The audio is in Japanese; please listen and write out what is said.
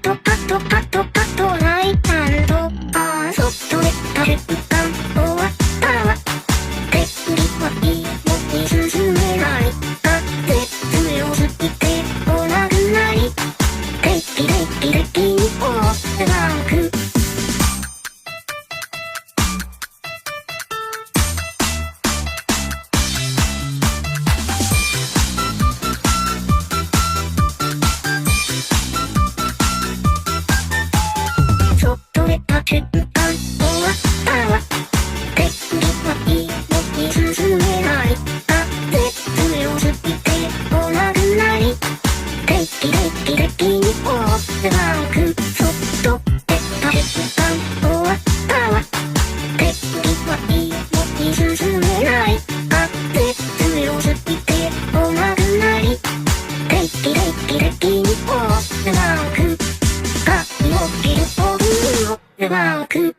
トカトカトカトライタンドあーそっとめた瞬間終わったわ手振りはいいもに進めない風強すぎてお亡くなりテキレキレキにオーバークちょっと出た瞬間終わったわ手振りはいいもに進めない風強すぎてお亡くなりテキレキレキにオーバークそっと出た瞬間終わったわ手振りはいいもに進めない風強すぎてお亡くなりテキレキレキにオーバーク髪を切るオーバーク